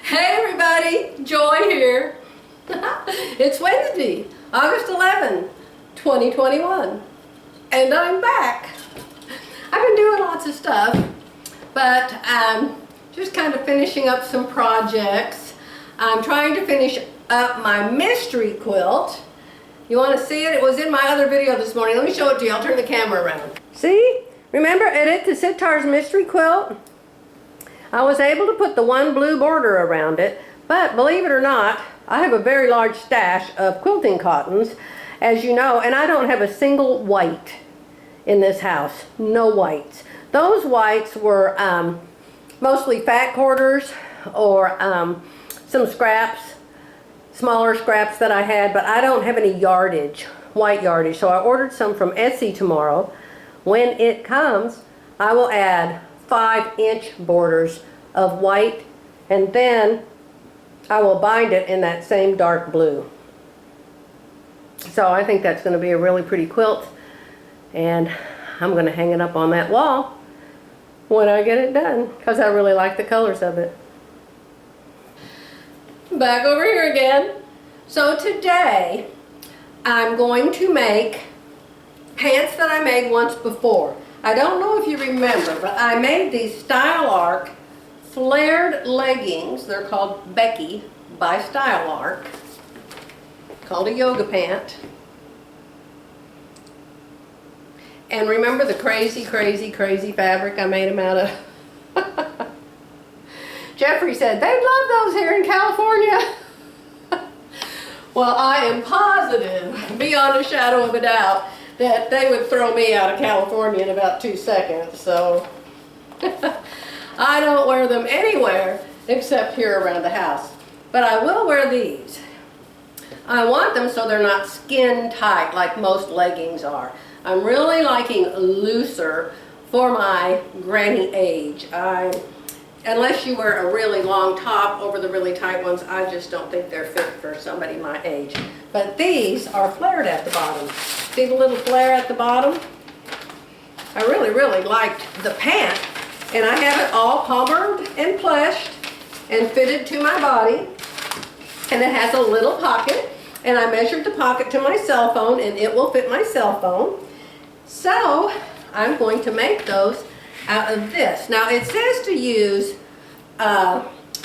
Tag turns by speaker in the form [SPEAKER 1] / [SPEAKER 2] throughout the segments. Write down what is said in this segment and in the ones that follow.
[SPEAKER 1] Hey everybody, Joy here. It's Wednesday, August 11, 2021, and I'm back. I've been doing lots of stuff, but just kind of finishing up some projects. I'm trying to finish up my mystery quilt. You want to see it? It was in my other video this morning. Let me show it to you. I'll turn the camera around. See? Remember Edith the Sitar's mystery quilt? I was able to put the one blue border around it, but believe it or not, I have a very large stash of quilting cottons, as you know, and I don't have a single white in this house. No whites. Those whites were mostly fat quarters or some scraps, smaller scraps that I had, but I don't have any yardage, white yardage. So I ordered some from Etsy tomorrow. When it comes, I will add 5-inch borders of white, and then I will bind it in that same dark blue. So I think that's going to be a really pretty quilt, and I'm going to hang it up on that wall when I get it done because I really like the colors of it. Back over here again. So today I'm going to make pants that I made once before. I don't know if you remember, but I made these Style Arc flared leggings. They're called Becky by Style Arc, called a yoga pant. And remember the crazy fabric I made them out of? Jeffrey said, they'd love those here in California. Well, I am positive, beyond a shadow of a doubt, that they would throw me out of California in about 2 seconds. So I don't wear them anywhere except here around the house. But I will wear these. I want them so they're not skin tight like most leggings are. I'm really liking looser for my granny age. Unless you wear a really long top over the really tight ones, I just don't think they're fit for somebody my age. But these are flared at the bottom. See the little flare at the bottom? I really liked the pant, and I have it all palmered and plushed and fitted to my body, and it has a little pocket, and I measured the pocket to my cell phone, and it will fit my cell phone. So I'm going to make those out of this. Now it says to use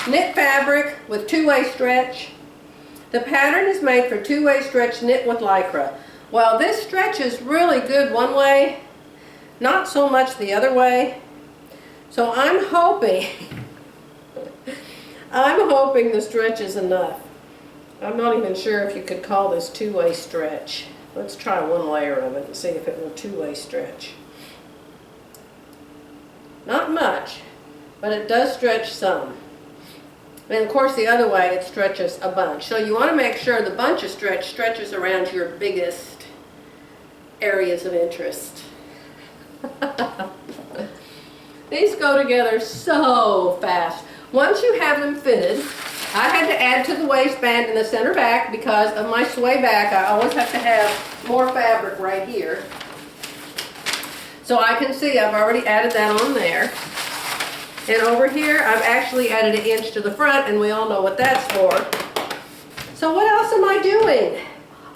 [SPEAKER 1] knit fabric with two-way stretch. The pattern is made for two-way stretch knit with Lycra. Well, this stretch is really good one way, not so much the other way. So I'm hoping the stretch is enough. I'm not even sure if you could call this two-way stretch. Let's try one layer of it and see if it will two-way stretch. Not much, but it does stretch some. And of course the other way it stretches a bunch. So you want to make sure the bunch of stretch stretches around your biggest areas of interest. These go together so fast. Once you have them fitted, I had to add to the waistband in the center back because of my sway back. I always have to have more fabric right here. So I can see I've already added that on there. And over here I've actually added 1 inch to the front, and we all know what that's for. So what else am I doing?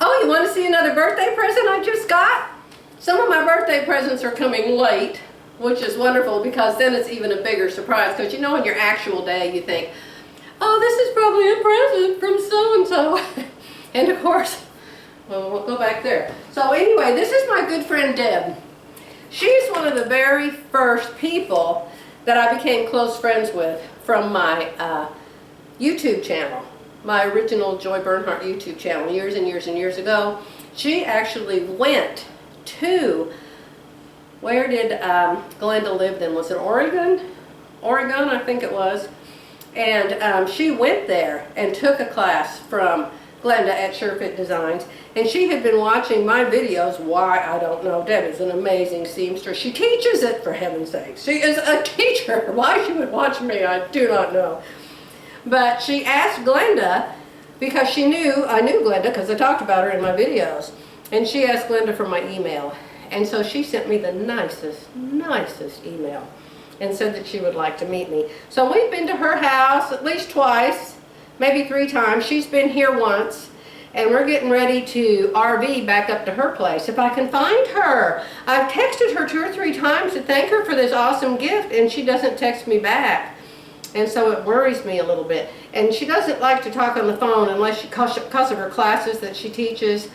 [SPEAKER 1] Oh, you want to see another birthday present I just got? Some of my birthday presents are coming late, which is wonderful because then it's even a bigger surprise, because you know on your actual day you think, oh, this is probably a present from so-and-so. And of course, well, we'll go back there. So anyway, this is my good friend Deb. She's one of the very first people that I became close friends with from my YouTube channel, my original Joy Bernhardt YouTube channel years and years ago. She actually went to, where did Glenda live then? Was it Oregon? Oregon, I think it was. And she went there and took a class from Glenda at SureFit Designs, and she had been watching my videos. Why, I don't know. Debbie's an amazing seamstress. She teaches it, for heaven's sake. She is a teacher. Why she would watch me, I do not know. But she asked Glenda, because I knew Glenda because I talked about her in my videos, and she asked Glenda for my email. And so she sent me the nicest email. and said that she would like to meet me. So we've been to her house at least twice, maybe 3 times. She's been here once, and we're getting ready to RV back up to her place if I can find her. I've texted her 2 or 3 times to thank her for this awesome gift, and she doesn't text me back. And so it worries me a little bit. And she doesn't like to talk on the phone unless because of her classes that she teaches.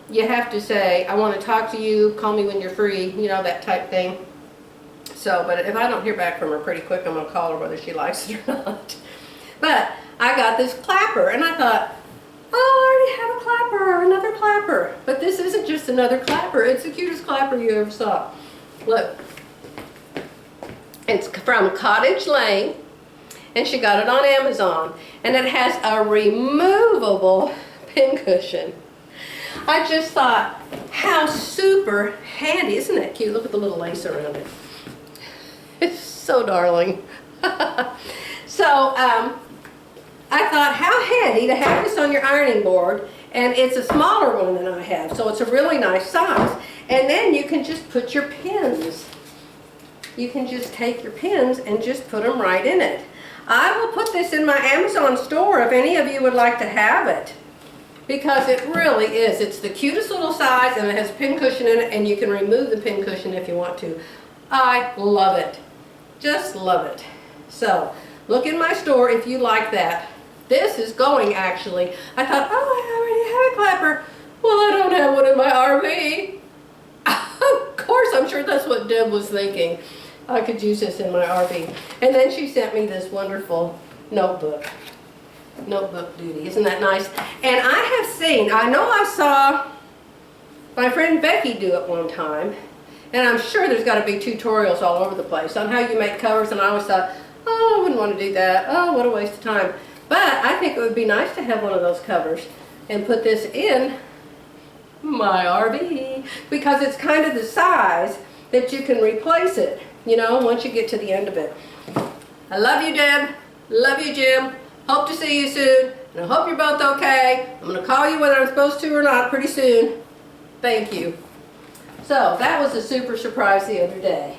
[SPEAKER 1] You have to say, I want to talk to you, call me when you're free, you know, that type thing. So, but if I don't hear back from her pretty quick, I'm going to call her whether she likes it or not. But I got this clapper, and I thought, oh, I already have a clapper, another clapper. But this isn't just another clapper. It's the cutest clapper you ever saw. Look. It's from Cottage Lane, and she got it on Amazon. And it has a removable pincushion. I just thought, how super handy. Isn't that cute? Look at the little lace around it. It's so darling. So, I thought, how handy to have this on your ironing board. And it's a smaller one than I have, so it's a really nice size. And then you can just put your pins. You can just take your pins and just put them right in it. I will put this in my Amazon store if any of you would like to have it. Because it really is. It's the cutest little size, and it has a pin cushion in it, and you can remove the pin cushion if you want to. I love it. Just love it. So, look in my store if you like that. This is going, actually. I thought, oh, I already have a clapper. Well, I don't have one in my RV. Of course, I'm sure that's what Deb was thinking. I could use this in my RV. And then she sent me this wonderful notebook. Notebook duty. Isn't that nice? And I have seen, I know I saw my friend Becky do it one time, and I'm sure there's got to be tutorials all over the place on how you make covers, and I always thought, oh, I wouldn't want to do that. Oh, what a waste of time. But I think it would be nice to have one of those covers and put this in my RV, because it's kind of the size that you can replace it, you know, once you get to the end of it. I love you, Deb. Love you, Jim. Hope to see you soon, and I hope you're both okay. I'm going to call you whether I'm supposed to or not pretty soon. Thank you. So, that was a super surprise the other day.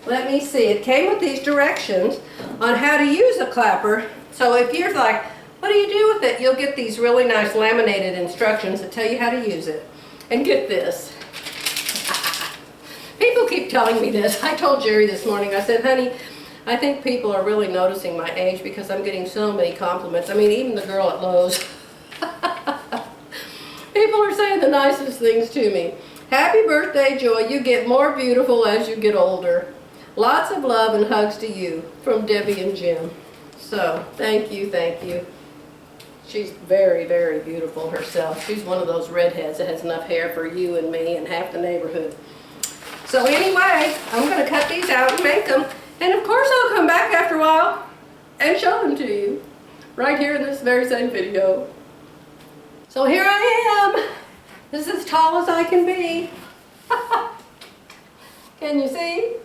[SPEAKER 1] Let me see. It came with these directions on how to use a clapper. So if you're like, what do you do with it? You'll get these really nice laminated instructions that tell you how to use it. And get this. People keep telling me this. I told Jerry this morning, I said, honey, I think people are really noticing my age because I'm getting so many compliments. I mean, even the girl at Lowe's. People are saying the nicest things to me. Happy birthday, Joy. You get more beautiful as you get older. Lots of love and hugs to you from Debbie and Jim. So, thank you, thank you. She's very, very beautiful herself. She's one of those redheads that has enough hair for you and me and half the neighborhood. So anyway, I'm going to cut these out and make them. And of course I'll come back after a while and show them to you. Right here in this very same video. So here I am. This is as tall as I can be. Can you see?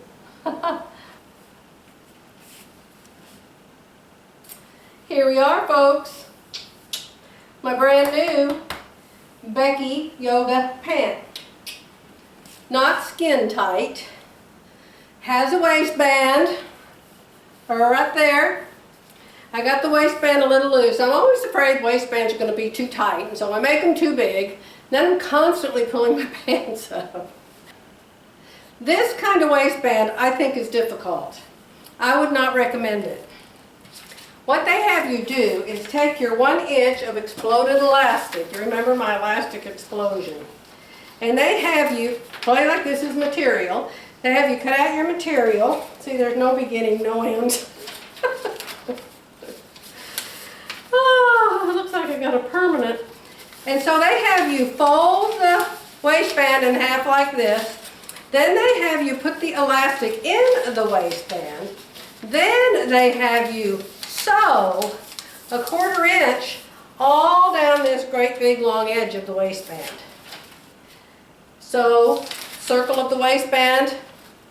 [SPEAKER 1] Here we are, folks. My brand new Becky yoga pant. Not skin tight. Has a waistband. Right there. I got the waistband a little loose. I'm always afraid waistbands are going to be too tight, and so I make them too big. Then I'm constantly pulling my pants up. This kind of waistband I think is difficult. I would not recommend it. What they have you do is take your 1 inch of exploded elastic. You remember my elastic explosion. And they have you, play like this is material. They have you cut out your material. See, there's no beginning, no end. Oh, it looks like I got a permanent. And so they have you fold the waistband in half like this. Then they have you put the elastic in the waistband. Then they have you sew a 1/4 inch all down this great big long edge of the waistband. Sew circle of the waistband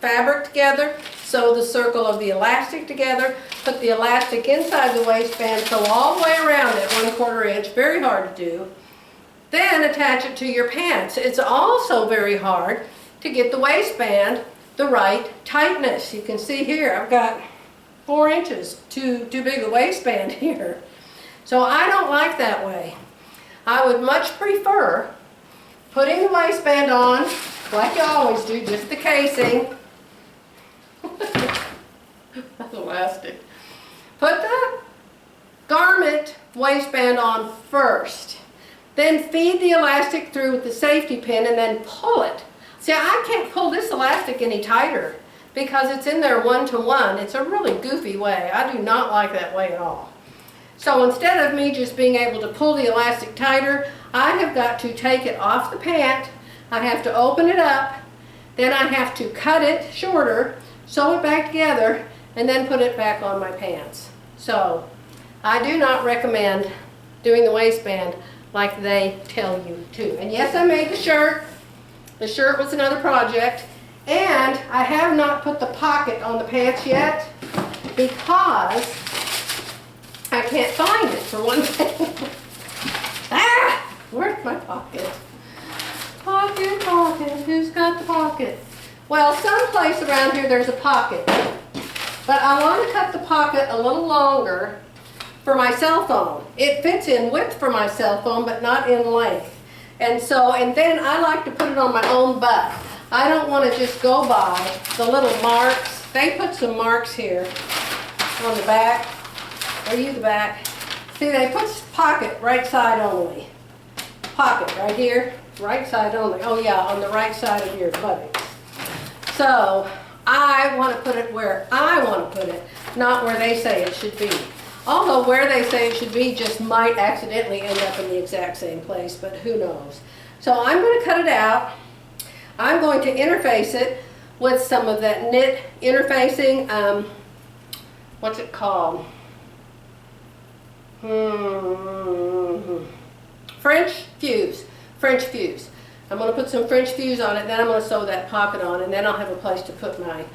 [SPEAKER 1] fabric together, sew the circle of the elastic together, put the elastic inside the waistband, sew all the way around it 1/4 inch, very hard to do. Then attach it to your pants. It's also very hard to get the waistband the right tightness. You can see here, I've got 4 inches too big a waistband here. So I don't like that way. I would much prefer putting the waistband on, like you always do, just the casing. That's elastic. Put the garment waistband on first. Then feed the elastic through with the safety pin and then pull it. See, I can't pull this elastic any tighter because it's in there 1-to-1. It's a really goofy way. I do not like that way at all. So instead of me just being able to pull the elastic tighter, I have got to take it off the pant. I have to open it up. Then I have to cut it shorter, sew it back together, and then put it back on my pants. So I do not recommend doing the waistband like they tell you to. And yes, I made the shirt. The shirt was another project. And I have not put the pocket on the pants yet because I can't find it, for one thing. Ah! Where's my pocket? Pocket, pocket. Who's got the pocket? Well, someplace around here there's a pocket. But I want to cut the pocket a little longer for my cell phone. It fits in width for my cell phone, but not in length. And then I like to put it on my own butt. I don't want to just go by the little marks. They put some marks here on the back. Are you the back? See, they put pocket right side only. Pocket right here, right side only. Oh yeah, on the right side of your buttocks. So I want to put it where I want to put it, not where they say it should be. Although where they say it should be just might accidentally end up in the exact same place, but who knows. So I'm going to cut it out. I'm going to interface it with some of that knit interfacing. What's it called? French fuse. French fuse. I'm going to put some French fuse on it, then I'm going to sew that pocket on, and then I'll have a place to put my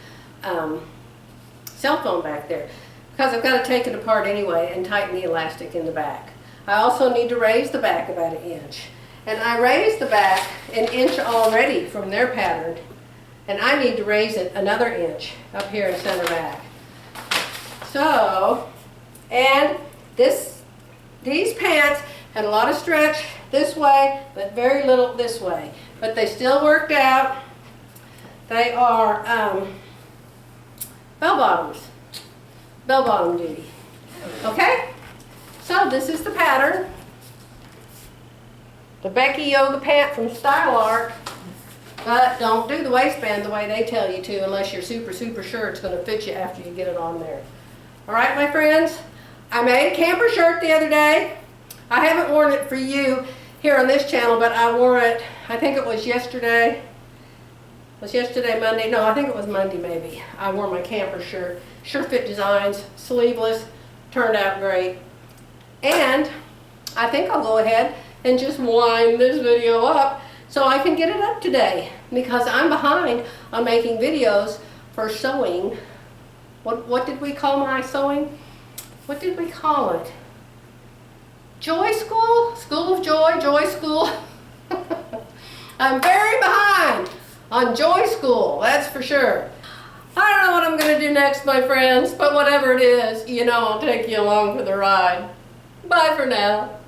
[SPEAKER 1] cell phone back there. Because I've got to take it apart anyway and tighten the elastic in the back. I also need to raise the back about 1 inch. And I raised the back 1 inch already from their pattern. And I need to raise it another 1 inch up here in center back. So, and these pants had a lot of stretch this way, but very little this way. But they still worked out. They are bell bottoms. Bell bottom duty. Okay? So this is the pattern. The Becky yoga pant from Style Art. But don't do the waistband the way they tell you to unless you're super, super sure it's going to fit you after you get it on there. Alright, my friends? I made a camper shirt the other day. I haven't worn it for you here on this channel, but I wore it, I think it was yesterday. Was yesterday Monday? No, I think it was Monday maybe. I wore my camper shirt. Sure Fit Designs, sleeveless, turned out great. And I think I'll go ahead and just wind this video up so I can get it up today because I'm behind on making videos for sewing. What did we call my sewing? What did we call it? Joy School? School of Joy? Joy School? I'm very behind on Joy School, that's for sure. I don't know what I'm going to do next, my friends, but whatever it is, you know I'll take you along for the ride. Bye for now.